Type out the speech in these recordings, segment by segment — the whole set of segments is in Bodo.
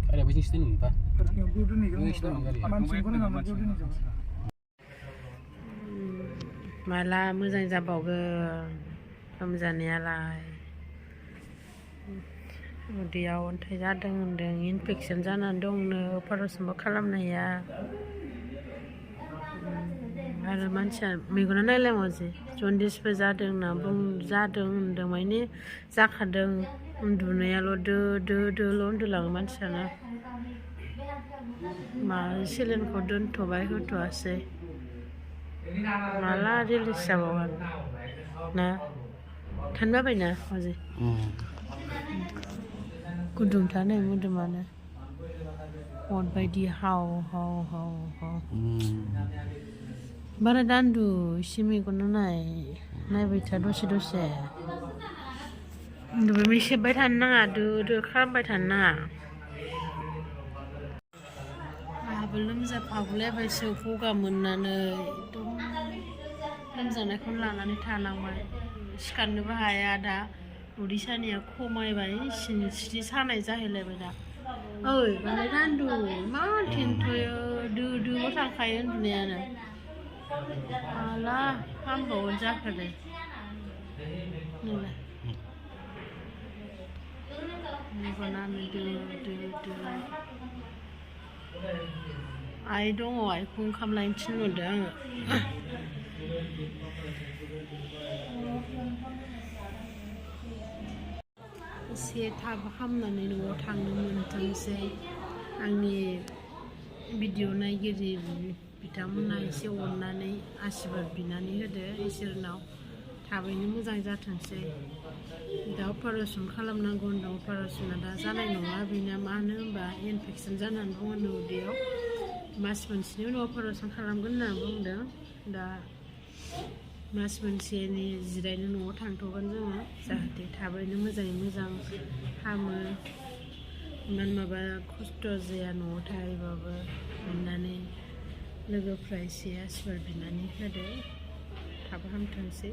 Ada bisnis ini pak. Malah moजां जाबावगोन लोमजानायालाय उदैयाव अन्थाइ जादों होनदों इनफेकसन जानानै दंनो अपारेशनबो खालामनो हाया आरो मानसिया मेगना नायलायमो जे जन्दिसबो जादों होनदों माने जाखादों उन्दुनायाल' दो दोल' उन्दुलाङो मानसियानो मा सेलेनखौ दोनथ'बाय होथ'आसै माला रिलिज जाबावगोन ना थानो बाबायना अजय गुदुंथार नै मोदोमानो अर बायदि हाव बारा दान्दु एसे मेगनाव नायबाय था दसे उन्दुबाय सेबबाय थानो नाङा दो खालामबाय थानो नाङा आहाबो लोमजाफागुलायबायसो गगा मोननानै एकदम लोमजानायखौनो लानानै थानांबाय सिखारनोबो हाया दा उदै सानाया खमायबाय सिनस्रि सानाय जाहैलायबाय दा ओइ बालाय दान्दु मा थेन्थ'यो दोल' थांखायो उन्दुनायानो माला हामबावगोन जाखो दे नोंलाय मेगनानो दो आइ दङ आइखौ ओंखाम लायनो थिनहरदों आङो एसे थाब हामनानै न'आव थांनो मोनथोंसै आंनि भिडिअ नायगिरि बिथांमोना एसे अननानै आशीर्बाद बिनानै होदो इसोरनाव थाबैनो मोजां जाथोंसै दा अपारेशन खालामनांगौ होनदों अपारेशना दा जानाय नङा बेना मानो होनबा इनफेकसन जानानै दङ उदैयाव मास मोनसेनि उनाव अपारेशन खालामगोन होनना बुंदों दा मास मोनसेनि जिरायनो न'आव थांथ'गोन जोङो जाहाथे थाबैनो मोजाङै मोजां हामो इमान माबा खस्थ' जाया न'आव थाहैबाबो अननानै लोगोफ्रा एसे आशीर्बाद बिनानै होदो थाब हामथोंसै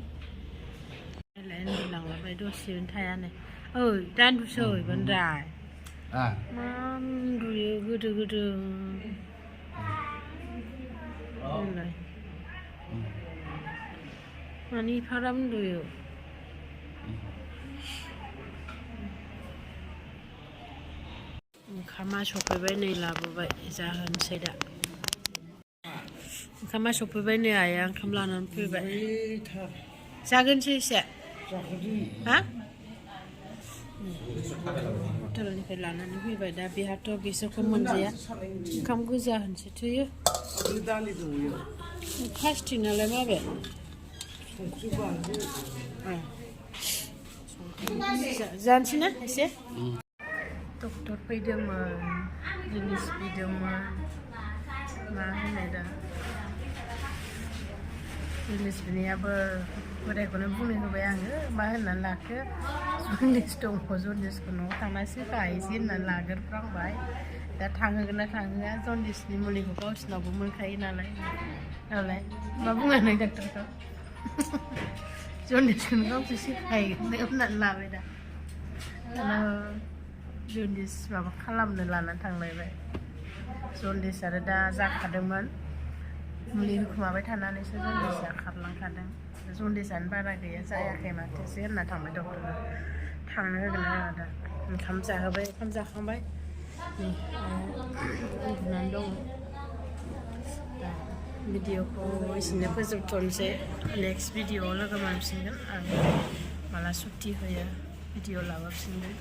उन्दुलांबाय दसेनो थायानो ओइ दान्दुसै बांद्राय मा उन्दुयो गोदो होनलाय मानो एफाग्राब उन्दुयो ओंखामा सफैबाय नै लाबोबाय जाहोनोसै दा ओंखामा सफैबाय नै आइया ओंखाम लानानै फैबाय जागोनसै एसे हा हटेलनिफ्राय लानानै फैबाय दा बेहाथ' बिसोरखौ मोनजाया ओंखाम गोजा होनसै थोयो प्लास्टिक नालाय माबे जानोसै ना एसे डक्टर फैदोंमोन जिनिस बिदोंमोन मा होनो दा जिनिस बिनायाबो बोरायखौनो बुंनो होबाय आङो मा होननानै लाखो जन्दिस दङ जन्दिसखौ न'आव थांनासो गायसै होननानै लाग्रोफ्रांबाय दा थांहोगोन ना थांहोआ जन्दिसनि मुलिखौ गावसिनावबो मोनखायो नालाय मा बुङा नों डाक्टारखौ जन्दिसखौनो गावसो सिखायगोन होननानै लाबाय दा दाना जन्दिस माबा खालामनो लानानै थांलायबाय जन्दिस आरो दा जाखादोंमोन मुलि होखुमाबाय थानानैसो जन्दिसआ खारलांखादों जन्दिसआनो बारा गैया जायाखै माथोसो होनना थांबाय डक्टरा थांनो होगोन आरो दा ओंखाम जाहोबाय ओंखाम जाखांबाय उन्दुनानै दङ दा भिडिअखौ एसेनो फोजोबथ'नोसै नेक्स्ट भिडिअआव लोगो मोनफिनगोन आं माला सुटि होयो भिडिअ लाबोफिनगोन